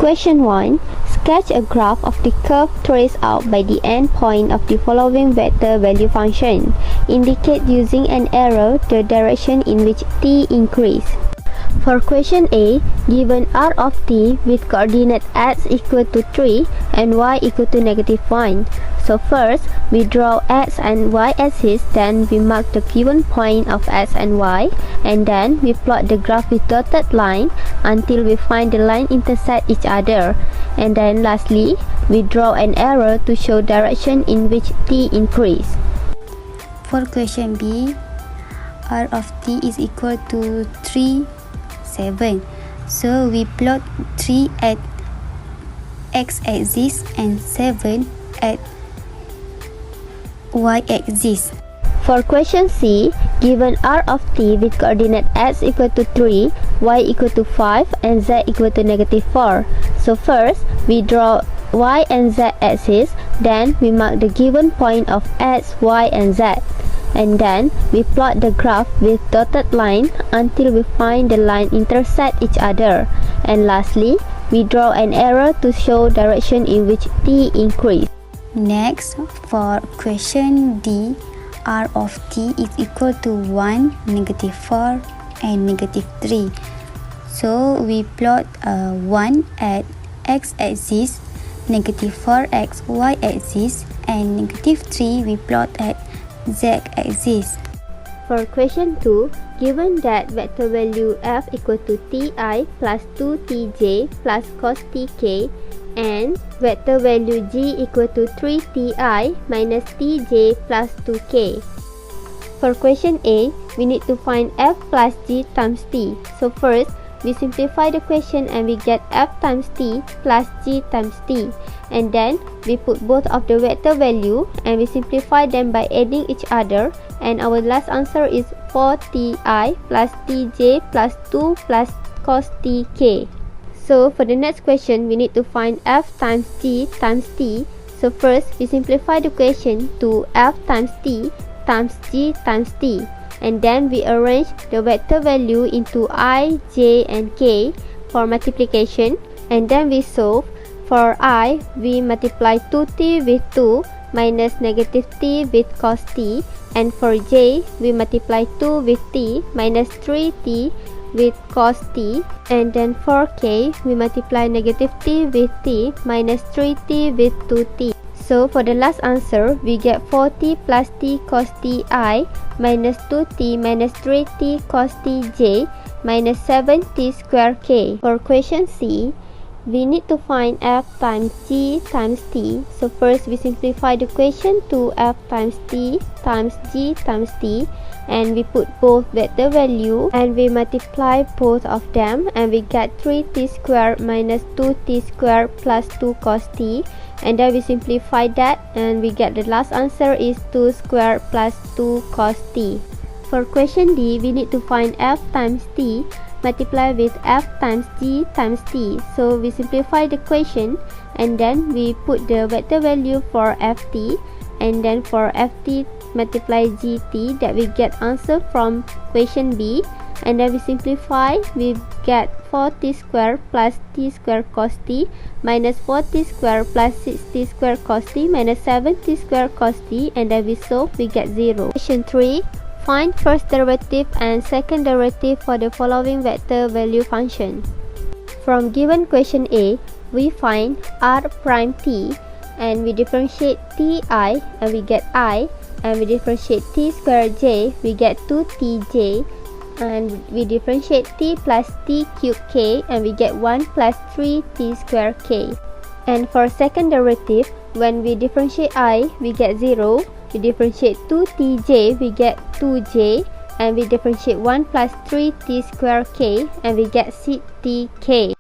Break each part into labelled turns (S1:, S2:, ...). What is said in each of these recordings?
S1: Question 1. Sketch a graph of the curve traced out by the endpoint of the following vector value function. Indicate using an arrow the direction in which t increase. For question A, given r of t with coordinate x equal to 3 and y equal to -1. So first, we draw x and y axis, then we mark the given point of x and y, and then we plot the graph with dotted line until we find the line intersect each other. And then lastly, we draw an arrow to show direction in which t increase.
S2: For question B, r of t is equal to 3, 7. So we plot 3 at x-axis and 7 at y-axis.
S1: For question C, given r of t with coordinate x equal to 3, y equal to 5, and z equal to -4. So first, we draw y and z axis, then we mark the given point of x, y, and z. And then we plot the graph with dotted line until we find the line intersect each other. And lastly, we draw an arrow to show direction in which t increase.
S2: Next, for question D, r of t is equal to 1, -4, and -3. So we plot 1 at x-axis, -4 at y-axis, and -3 we plot at z-axis.
S1: For question 2, given that vector value f equal to ti plus 2tj plus cos tk and vector value g equal to 3ti minus tj plus 2k. For question A, we need to find f plus g times t. So first, we simplify the question and we get f times t plus g times t. And then, we put both of the vector value and we simplify them by adding each other. And our last answer is 4ti plus tj plus 2 plus cos tk. So for the next question, we need to find f times g times t. So first, we simplify the question to f times t times g times t. And then we arrange the vector value into I, j, and k for multiplication. And then we solve. For I, we multiply 2t with 2 minus -t with cos t. And for j, we multiply 2 with t minus 3t with cos t. And then for k, we multiply -t with t minus 3t with 2t. So for the last answer, we get 4t plus t cos t I minus 2t minus 3t cos t j minus 7t square k. For question C, we need to find f times g times t. So first, we simplify the question to f times t times g times t, and we put both vector value and we multiply both of them, and we get 3t square minus 2t square plus 2 cos t. And then we simplify that and we get the last answer is 2 square plus 2 cos t. For question D, we need to find f times t multiply with f times g times t. So we simplify the question and then we put the vector value for ft, and then for ft multiply gt, that we get answer from question B. And then we simplify, we get 4t square plus t square cos t minus 4t square plus 6t square cos t minus 7t square cos t, and then we solve, we get 0. Question 3. Find first derivative and second derivative for the following vector value function. From given question A, we find r prime t and we differentiate ti and we get I, and we differentiate t square j, we get 2tj, and we differentiate t plus t cube k and we get 1 plus 3t square k. And for second derivative, when we differentiate I, we get 0. We differentiate 2tj, we get 2j, and we differentiate 1 plus 3t square k and we get 6tk.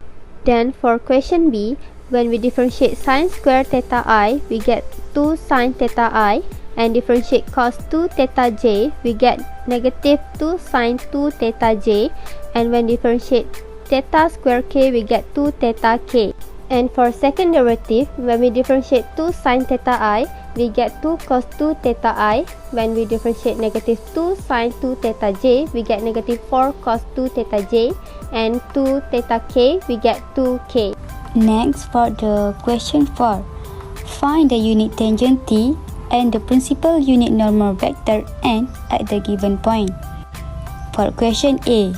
S1: Then for question B, when we differentiate sine square theta I, we get 2 sine theta I, and differentiate cos 2 theta j, we get negative 2 sine 2 theta j, and when differentiate theta square k, we get 2 theta k. And for second derivative, when we differentiate 2 sine theta I, we get 2 cos 2 theta I. When we differentiate negative 2 sine 2 theta j, we get negative 4 cos 2 theta j, and 2 theta k, we get 2k.
S2: Next, for the question 4, find the unit tangent t and the principal unit normal vector n at the given point. For question A,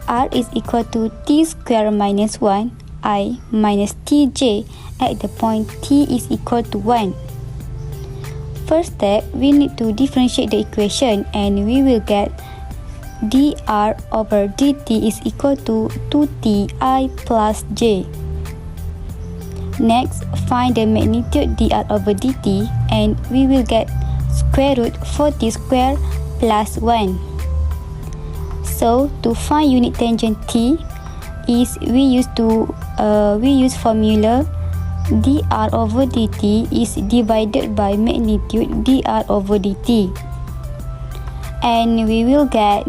S2: r is equal to t square minus 1 I minus tj at the point t is equal to 1. First step, we need to differentiate the equation and we will get dr over dt is equal to 2ti plus j. Next, find the magnitude dr over dt and we will get square root 4t square plus 1. So, to find unit tangent t is we use formula dr over dt is divided by magnitude dr over dt. And we will get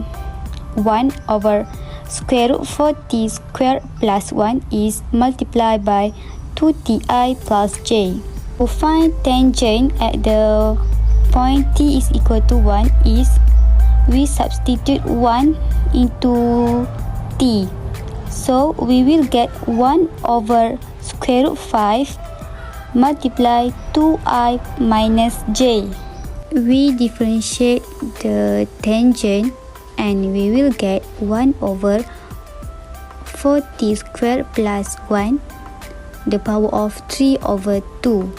S2: 1 over square root 4t square plus 1 is multiplied by 2ti plus j. To find tangent at the point t is equal to 1 is we substitute 1 into t. So we will get 1 over square root 5 multiply 2i minus j. We differentiate the tangent and we will get 1 over 4t square plus 1 the power of 3 over 2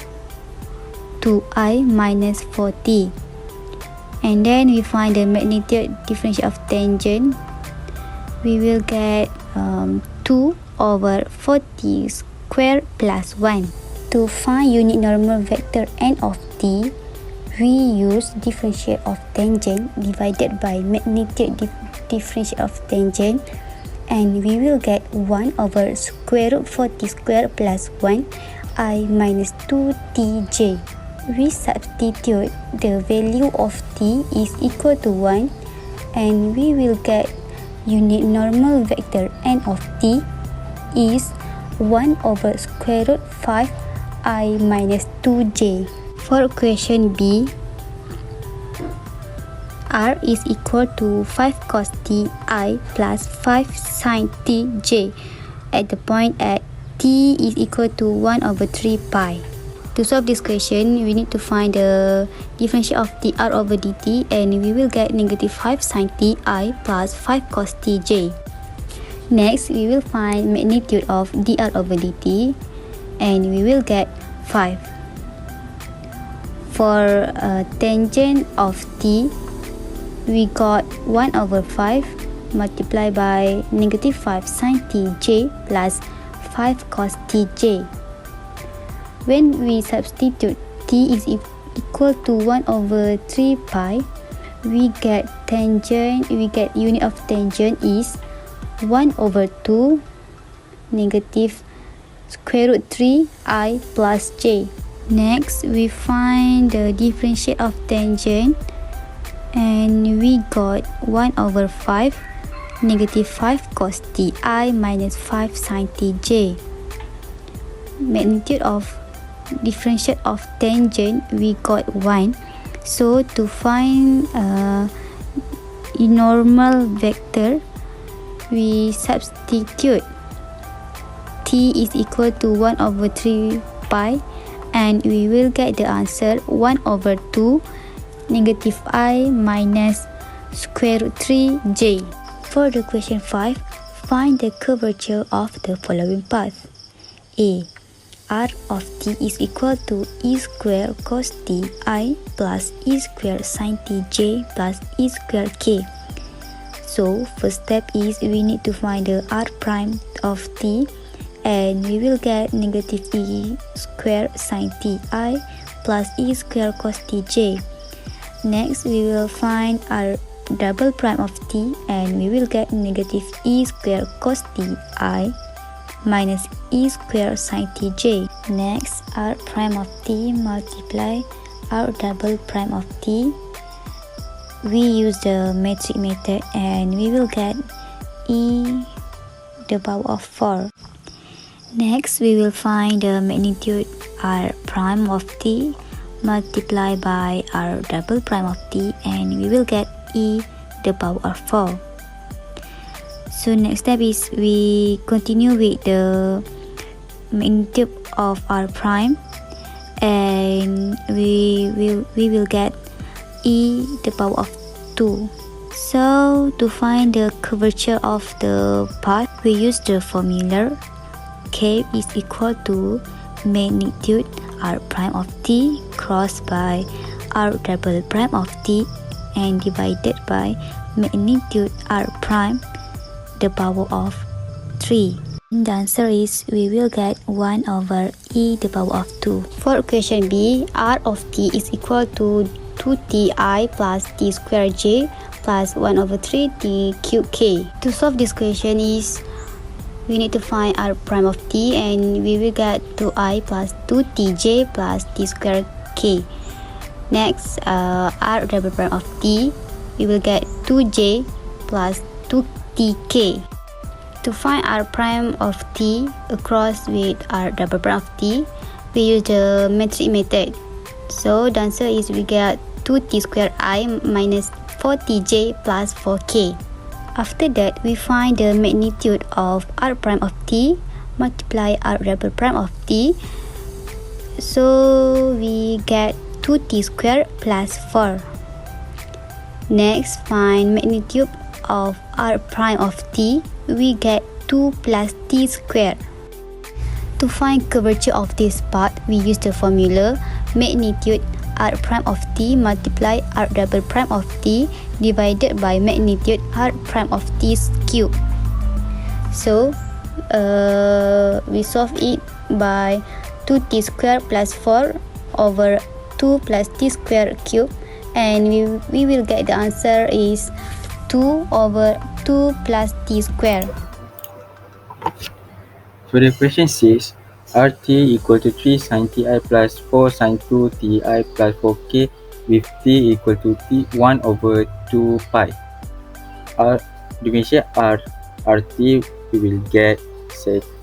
S2: 2i minus 4t. And then we find the magnitude differential of tangent. We will get 2 over 4t square plus 1. To find unit normal vector n of t, we use differential of tangent divided by magnitude differential of tangent and we will get 1 over square root 4t square plus 1 I minus 2tj. We substitute the value of t is equal to 1 and we will get unit normal vector n of t is 1 over square root 5 I minus 2j. For question B, r is equal to 5 cos t I plus 5 sin t j at the point at t is equal to 1 over 3 pi. To solve this question, we need to find the differential of dr over dt and we will get negative 5 sin t I plus 5 cos t j. Next, we will find magnitude of dr over dt and we will get 5. For tangent of t, we got 1 over 5 multiplied by negative 5 sin tj plus 5 cos tj. When we substitute t is equal to 1 over 3 pi, we get unit of tangent is 1 over 2 negative square root 3 I plus j. Next, we find the differential of tangent and we got 1 over 5 negative 5 cos ti minus 5 sin tj. Magnitude of differential of tangent we got 1. So to find a normal vector, we substitute t is equal to 1 over 3 pi and we will get the answer 1 over 2 negative I minus square root 3j. For the question 5, find the curvature of the following path. A. R of t is equal to e square cos t I plus e square sin t j plus e square k. So, first step is we need to find the r prime of t and we will get negative e square sin t I plus e square cos t j. Next, we will find r double prime of t and we will get negative e square cos t I minus e square sin tj. Next, r prime of t multiply r double prime of t. We use the metric method and we will get e the power of 4. Next, we will find the magnitude r prime of t multiply by r double prime of t and we will get e the power of 4. So next step is we continue with the magnitude of r prime, and we will get e to the power of 2. So to find the curvature of the path, we use the formula k is equal to magnitude r prime of t crossed by r double prime of t and divided by magnitude r prime the power of 3. The answer is we will get 1 over e the power of 2. For equation B, r of t is equal to 2ti plus t square j plus 1 over 3 t cube k. To solve this question is we need to find r prime of t, and we will get 2i plus 2tj plus t square k. Next, r double prime of t, we will get 2j plus 2tk. To find r prime of t across with r double prime of t, we use the metric method. So the answer is we get 2t square I minus 4tj plus 4k. After that, we find the magnitude of r prime of t multiply r double prime of t. So we get 2t square plus 4. Next, find magnitude of r prime of t. We get 2 plus t square. To find curvature of this part, we use the formula magnitude r prime of t multiply r double prime of t divided by magnitude r prime of t cube. So we solve it by 2t square plus 4 over 2 plus t square cube, and we will get the answer is 2 over 2 plus t square.
S3: For the question 6, rt equal to 3 sin ti plus 4 sin 2 ti plus 4k with t equal to 1 over 2 pi. Differentiate rt, we will get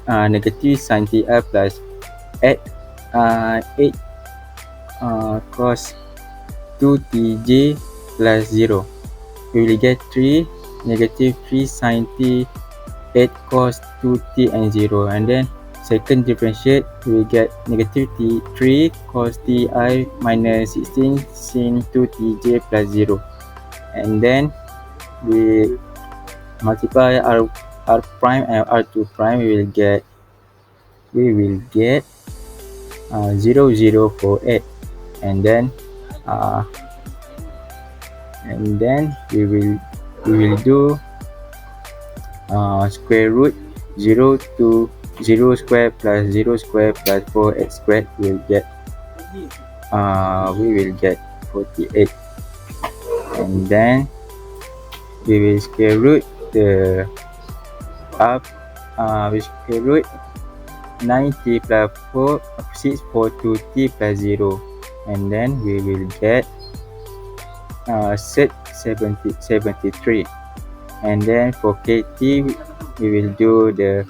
S3: negative sin ti plus 8 cos 2tj plus 0. We will get 3 negative 3 sin t 8 cos 2t and 0, and then second differentiate, we will get negative 3 cos ti minus 16 sin 2tj plus 0, and then we multiply r prime and r2 prime, we will get 0048, and then we will do square root 0 to 0 square plus 0 square plus 4x squared, we will get 48, and then we will square root the we square root 9t plus 6 for 2t plus 0, and then we will get 73. And then for kt, we will do the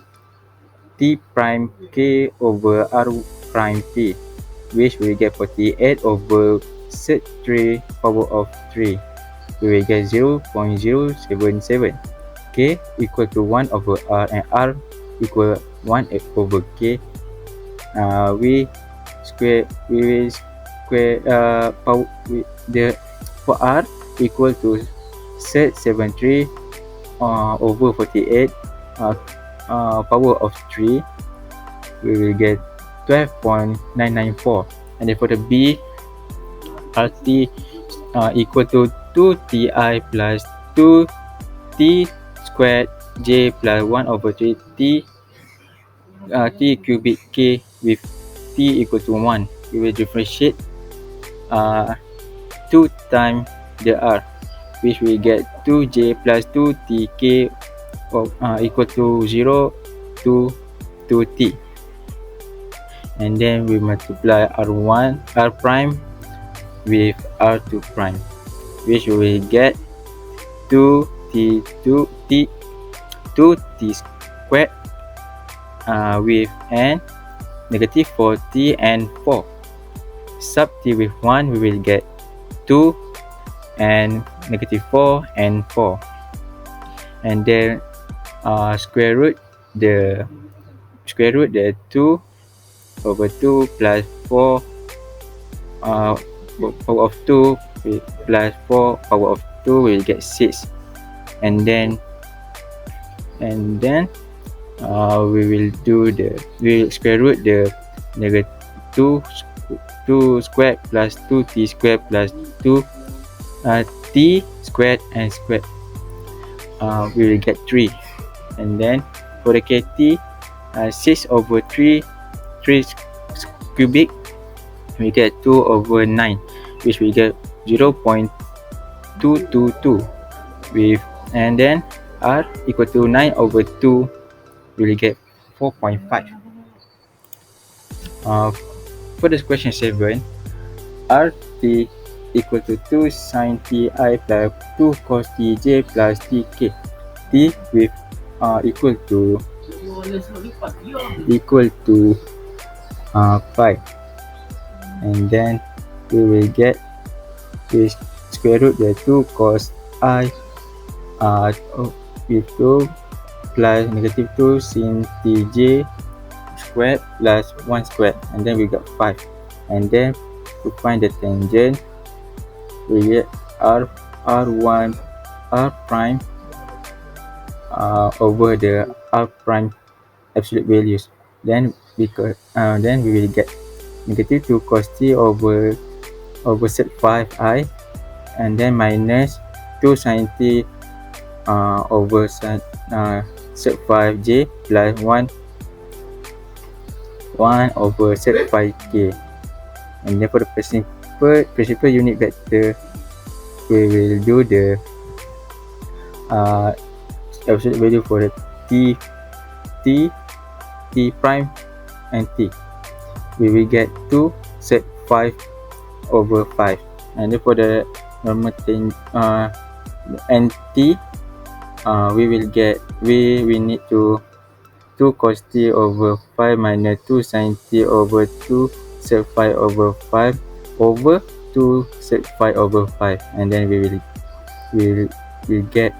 S3: t prime k over r prime t, which we will get 48 over 3 power of 3. We will get 0.077. K equal to 1 over r, and r equal 1 over k. We will square power for r equal to 73 over 48 power of 3, we will get 12.994. And then for the b, rt equal to 2ti plus 2t squared j plus 1 over 3 t cubic k with t equal to 1. We will differentiate 2 times the r, which we get 2j plus 2tk equal to 0 to 2t, and then we multiply r prime with r2 prime, which we will get 2t squared with n negative 4t and 4. Sub t with 1, we will get 2 and negative 4 and 4, and then square root the 2 over 2 plus 4 power of 2 plus 4 power of 2 will get 6, and then we will square root the negative 2 squared plus 2t squared plus 2 t squared and squared. We will get 3, and then for the kt, 6 over 3 cubic, we get 2 over 9, which we get 0.222 with, and then r equal to 9 over 2, we will get 4.5. For this question 7, rt equal to 2 sin ti plus 2 cos tj plus tk, t with equal to 5, and then we will get this square root the 2 cos I with 2 plus negative 2 sin tj squared plus 1 squared, and then we got 5, and then to find the tangent we get r1 r prime over the r prime absolute values. Then we will get negative 2 cos t over sec 5i, and then minus 2 sin t over sec 5j plus 1 over sec 5k. And then for the principal unit vector, we will do the absolute value for the t prime and t. We will get 2 sec 5 over 5, and then for the normal nt, we need to 2 cos t over 5 minus 2 sin t over 2 sec 5 over 5 over 2 sec 5 over 5, and then we will get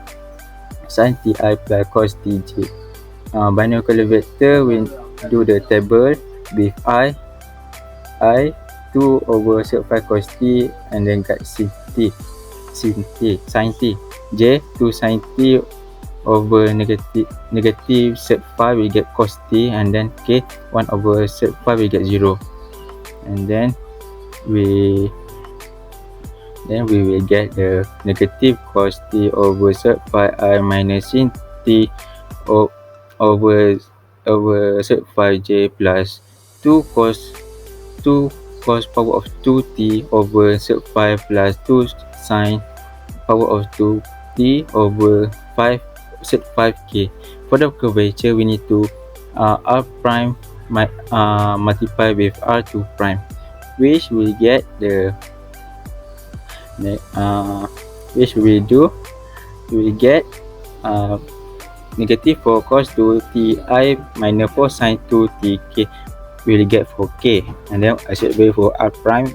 S3: sin ti plus cos tj. Binocular vector, we do the table with I 2 over sec 5 cos t, and then got sin t, sin t, j 2 sin t over negative sec 5, we get cos t, and then k 1 over sec 5, we get 0, and then we will get the negative cos t over sec 5i minus sin t over sec 5j plus 2 cos power of 2t over sec 5 plus 2 sin power of 2t over 5 sec 5k. For the curvature, we need to r prime multiply with r2 prime, which will get the which we will do, we will get negative 4 cos 2ti minus 4 sin 2tk, we will get 4k, and then I should wait for r prime,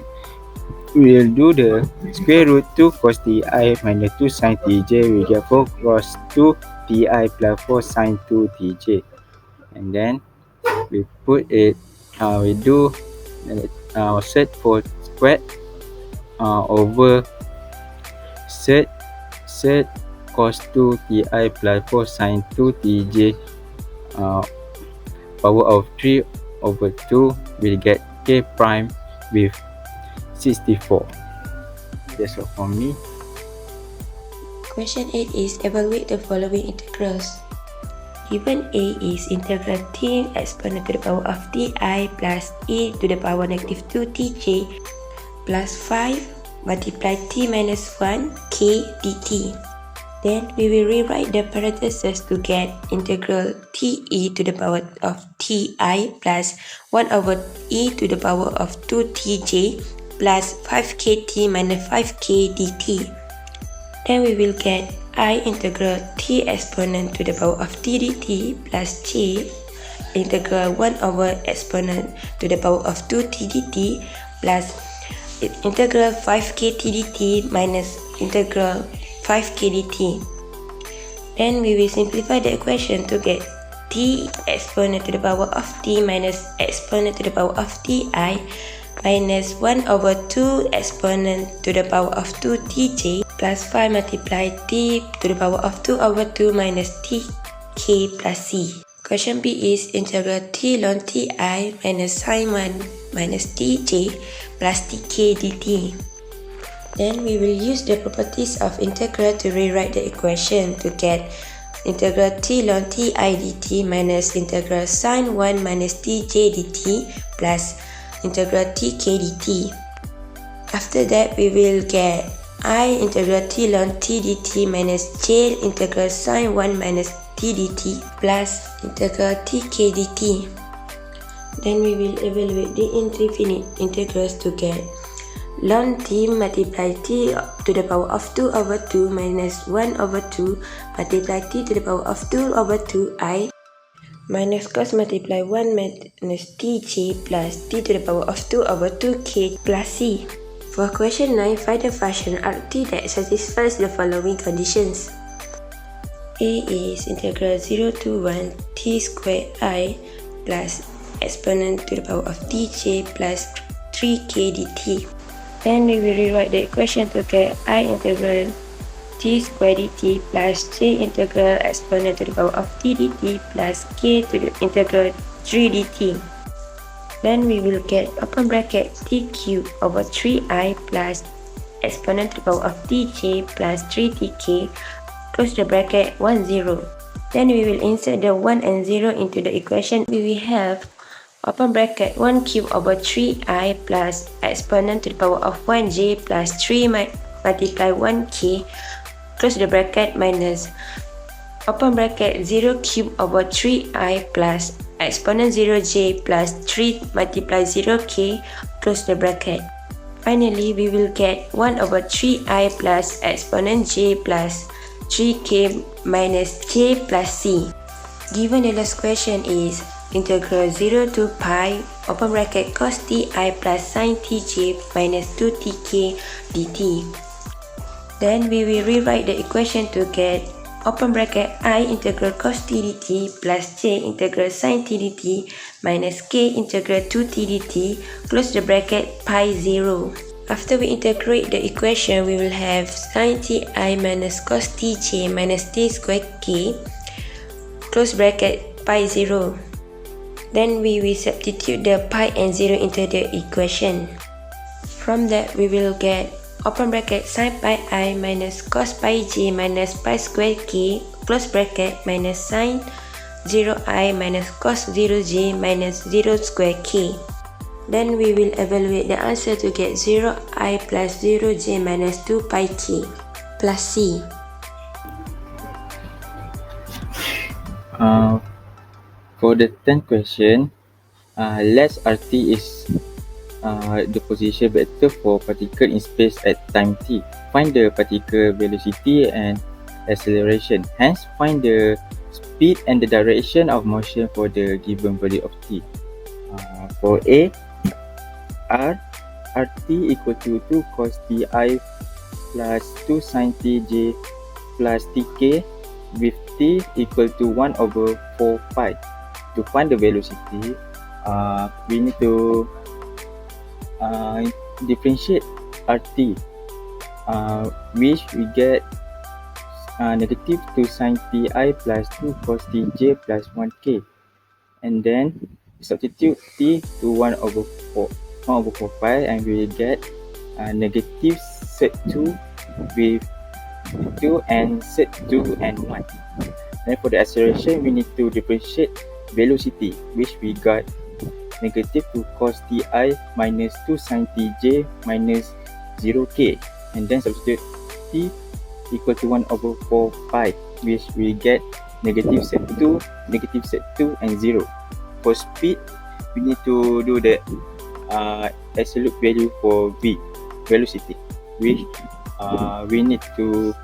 S3: we will do the square root 2 cos ti minus 2 sin tj, we get 4 cos 2 ti plus 4 sin 2 tj, and then we put it, we do set for squared over set cos 2 ti plus 4 sin 2 tj power of 3 over 2, will get k prime with 64. That's all from me.
S4: Question 8 is evaluate the following integrals. Given A is integral t exponent to the power of ti plus e to the power negative 2tj plus 5 multiply t minus 1 k dt. Then we will rewrite the parentheses to get integral te to the power of ti plus 1 over e to the power of 2tj plus 5kt minus 5k dt. Then we will get I integral t exponent to the power of t dt plus j integral 1 over exponent to the power of 2t dt plus integral 5k t dt minus integral 5k dt. Then we will simplify the equation to get t exponent to the power of t minus exponent to the power of ti minus 1 over 2 exponent to the power of 2 tj plus 5 multiply t to the power of 2 over 2 minus tk plus c. Question B is integral t ln ti minus sine 1 minus tj plus tk dt. Then we will use the properties of integral to rewrite the equation to get integral t ln ti dt minus integral sine 1 minus tj dt plus integral tk dt. After that, we will get I integral t ln t dt minus j integral sine 1 minus t dt plus integral tk dt. Then we will evaluate the infinite integrals to get ln t multiply t to the power of 2 over 2 minus 1 over 2 multiply t to the power of 2 over 2i minus cos multiply 1 minus tj plus t to the power of 2 over 2k plus c. For question 9, find the function rt that satisfies the following conditions. A is integral 0 to 1 t squared I plus exponent to the power of tj plus 3k dt. Then we will rewrite the equation to get I integral t squared dt plus j integral exponent to the power of t dt plus k to the integral 3 dt. Then we will get open bracket t cubed over 3i plus exponent to the power of tj plus 3tk close the bracket 1 0. Then we will insert the 1 and 0 into the equation. We will have open bracket 1 cubed over 3i plus exponent to the power of 1j plus 3 multiply 1k close the bracket minus open bracket 0 cubed over 3i plus exponent 0j plus 3 multiply 0k close the bracket. Finally, we will get 1 over 3i plus exponent j plus 3k minus j plus c. Given the last question is integral 0 to pi open bracket cos ti plus sin tj minus 2tk dt. Then we will rewrite the equation to get open bracket I integral cos t dt plus j integral sin t dt minus k integral 2t dt close the bracket pi 0. After we integrate the equation, we will have sin ti minus cos tj minus t squared k close bracket pi 0. Then we will substitute the pi and 0 into the equation. From that, we will get open bracket sin pi I minus cos pi j minus pi squared k close bracket minus sin 0i minus cos 0j minus 0 squared k. Then we will evaluate the answer to get 0i plus 0j minus 2 pi k plus c.
S3: For the 10th question, let RT is the position vector for particle in space at time t. Find the particle velocity and acceleration. Hence, find the speed and the direction of motion for the given value of t. For A, RT equal to 2 cos ti plus 2 sin tj plus tk with t equal to 1 over 4 pi. To find the velocity, we need to differentiate RT, which we get negative 2 sin ti plus 2 cos tj plus 1k, and then substitute t to 1 over 4 pi, and we will get negative set 2 with 2 and set 2 and 1. Then for the acceleration, we need to differentiate velocity, which we got negative 2 cos ti minus 2 sin tj minus 0k, and then substitute t equal to 1 over 4 pi, which we get negative set 2 and 0. For speed, we need to do the absolute value for v, velocity, which we need to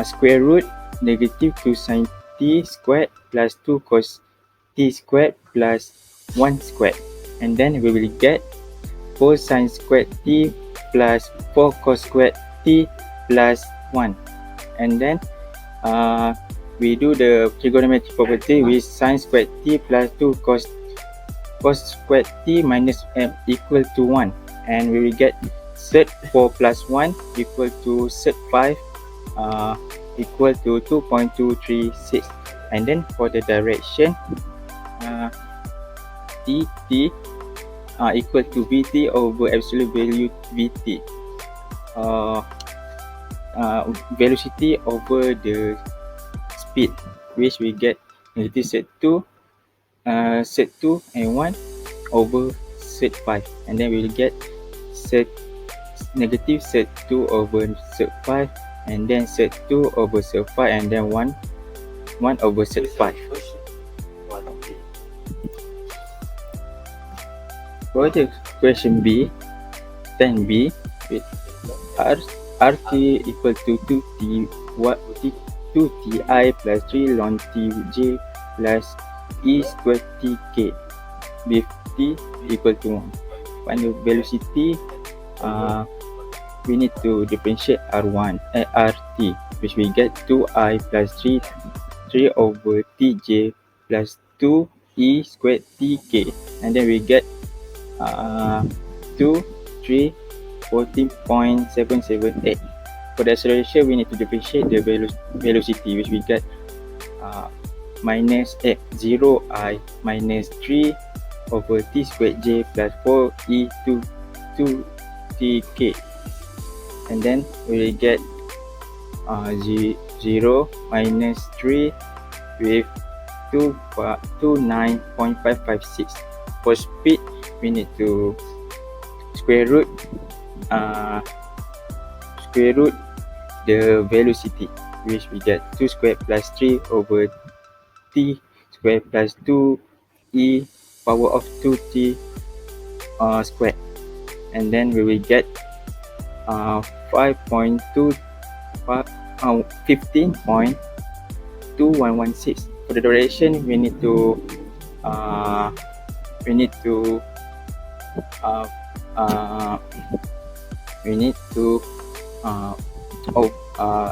S3: square root negative 2 sin t squared plus 2 cos t squared plus 1 squared, and then we will get 4 sin squared t plus 4 cos squared t plus 1, and then we do the trigonometric property with sin squared t plus 2 cos squared t minus m equal to 1, and we will get sec 4 plus 1 equal to sec 5 equal to 2.236. And then for the direction, dt equal to vt over absolute value vt, velocity over the speed, which we get negative sec 2 and 1 over sec 5, and then we will get negative sec 2 over sec 5, and then sec 2 over sec 5, and then 1 over sec 5. For the question B, 10b, with rt equal to 2ti plus 3 ln tj plus e squared tk with t equal to 1. Find the velocity. We need to differentiate rt, which we get 2i plus 3 over tj plus 2e squared tk, and then we get 14.778. For the acceleration, we need to differentiate the velocity, which we get minus 0i minus 3 over t squared j plus 4e 2tk, and then we will get 0 minus 3 with 29.556. For speed, we need to square root the velocity, which we get 2 squared plus 3 over t squared plus 2e power of 2t squared, and then we will get 15.2116. For the duration, we need to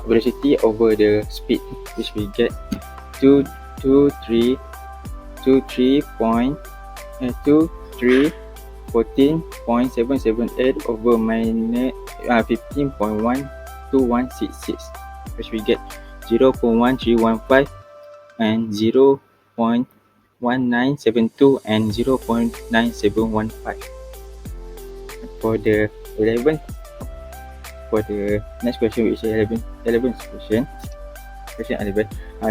S3: velocity over the speed, which we get 14.778 over minus 15.12166, which we get 0.1315 and 0.1972 and 0.9715. For the next question, which is 11th question,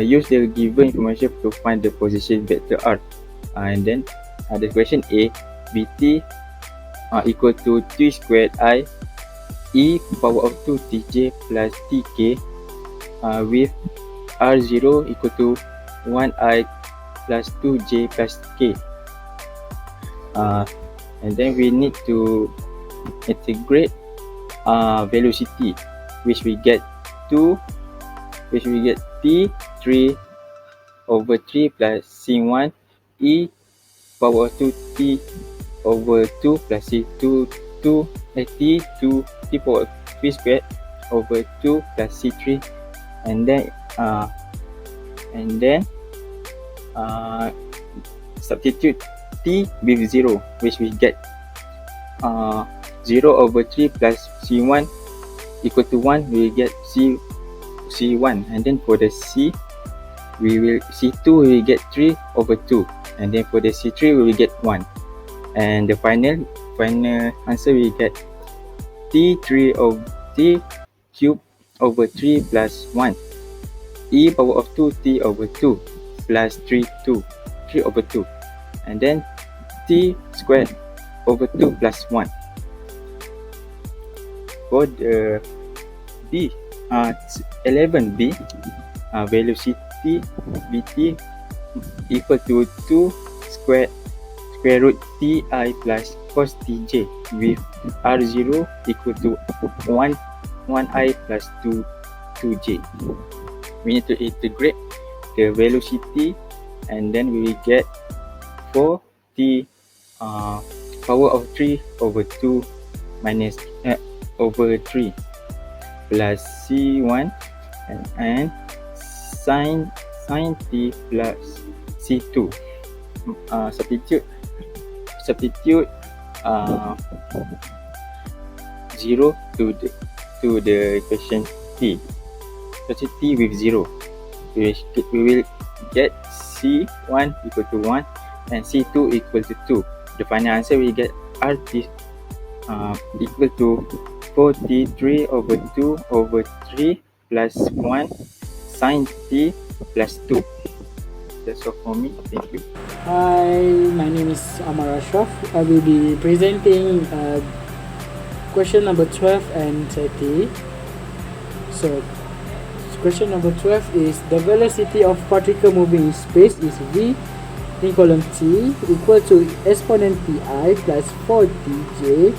S3: use the given information to find the position vector r. And then the question A, Vt equal to 3 squared I e power of 2 tj plus tk with r0 equal to 1i plus 2j plus k. And then we need to integrate velocity, which we get t3 over 3 plus c1 e power 2t over 2 plus c2 t2 t power 3 squared over 2 plus c3, and then substitute t with 0, which we get 0 over 3 plus c1 equal to 1. We will get c1, and then for the c2 we will get 3 over 2, and then for the c3 we will get 1, and the final answer we get t3 over t cube over 3 plus 1 e power of 2t over 2 plus 3 over 2, and then t squared over 2 plus 1. For the B, 11b, velocity Vt equal to 2 square root ti plus cos tj with r0 equal to 1i plus 2j. We need to integrate the velocity, and then we will get 4t power of 3 over 2 minus over 3 plus c1 and sin t plus c2. Substitute 0 to the equation t. Substitute t with 0. We will get c1 equal to 1 and c2 equal to 2. The final answer we get rt equal to 43 over 2 over 3 plus 1 sin t plus 2. That's all for me. Thank you.
S5: Hi, my name is Amar Ashraf. I will be presenting question number 12 and 30. So, question number 12 is the velocity of particle moving in space is v in column T equal to exponent pi plus 4tj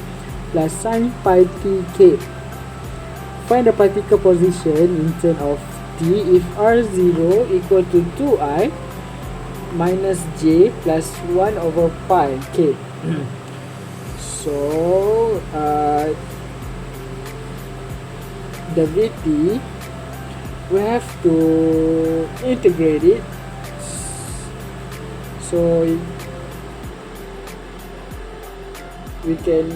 S5: plus sin pi tk. Find the particle position in terms of t if r0 equal to 2i minus j plus 1 over pi k. So the Vt we have to integrate it, so we can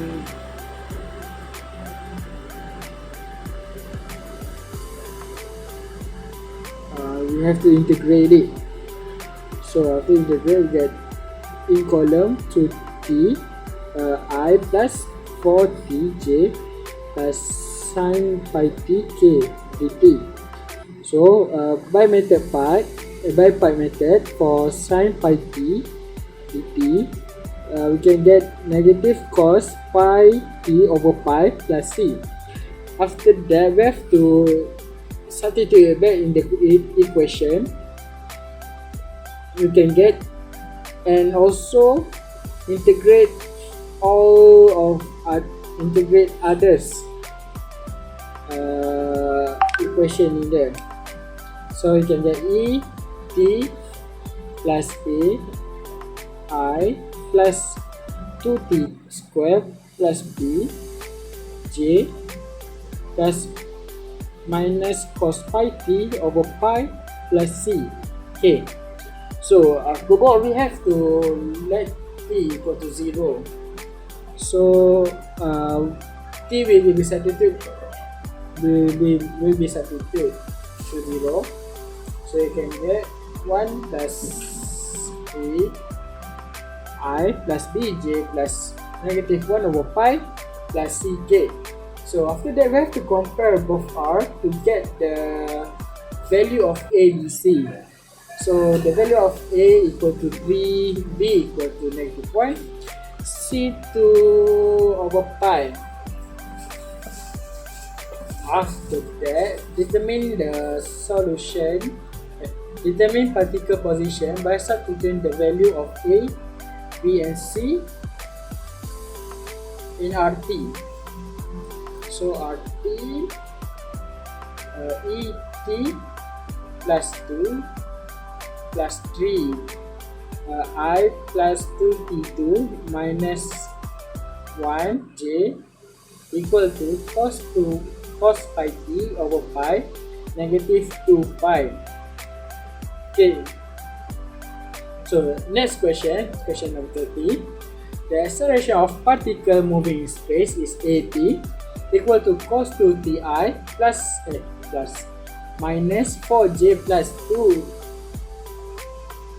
S5: we have to integrate it. So after integrate, we get in column 2t I plus 4tj plus sin pi tk dt. So by part method for sin pi t dt, we can get negative cos pi t over pi plus c. After that, we have to substitute back in the equation. We can get and also integrate integrate others equation in there. So we can get e t plus a I plus 2t square plus b j plus minus cos pi t over pi plus c k. So but we have to let t equal to 0. So t will be substituted to 0. So you can get 1 plus a I plus bj plus negative 1 over pi plus ck. So after that, we have to compare both r to get the value of a, b, c. So the value of a equal to 3, b equal to negative 1, c 2 over pi. After that, determine the solution, determine particle position by substituting the value of a, b and c in RT. So RT ET plus 2 plus 3 I plus 2t2 minus 1j equal to cos pi t over pi negative 2 pi. Okay. So next question number 30. The acceleration of particle moving in space is at equal to cos 2ti plus minus 4j plus 2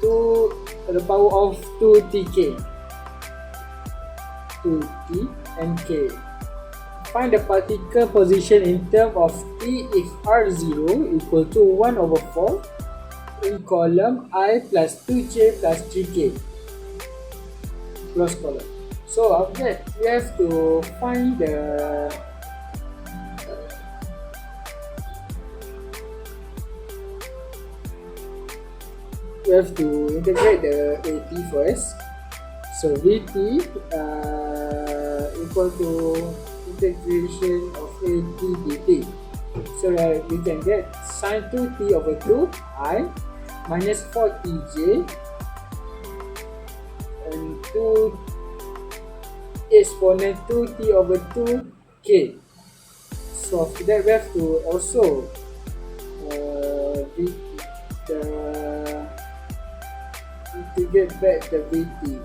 S5: to the power of 2tk, 2t and k. Find the particle position in terms of t if r0 equal to 1 over 4 in column I plus 2j plus 3k. Close column. So after that, we have to find the we have to integrate the at first. So vt equal to integration of at dt. So that we can get sin 2t over 2 I minus 4tj and 2 exponent 2t over 2k. So after that, we have to also integrate back the VT.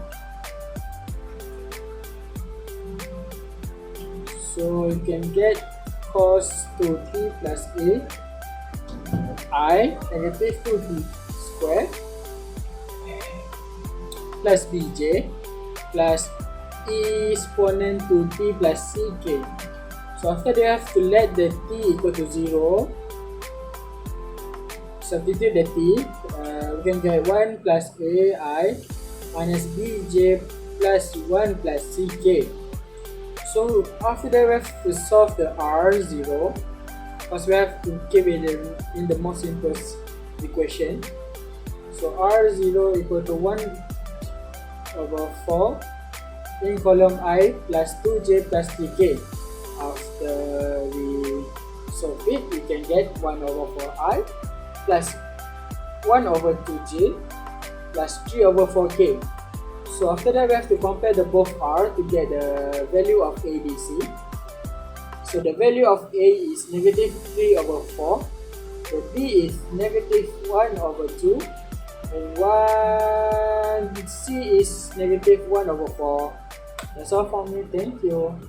S5: So you can get cos 2t plus a I negative 2t square plus bj plus e exponent 2t plus ck. So after they have to let the t equal to 0, substitute the t, we can get 1 plus ai minus bj plus 1 plus ck. So after that we have to solve the r0, because we have to keep it in the most simplest equation. So r0 equal to 1 over 4 in column I plus 2j plus tk. After we solve it, we can get 1 over 4i plus 1 over 2j plus 3 over 4k. So after that we have to compare the both r to get the value of ABC. So the value of A is negative 3 over 4, the B is negative 1 over 2, and C is negative 1 over 4. That's all from me. Thank you.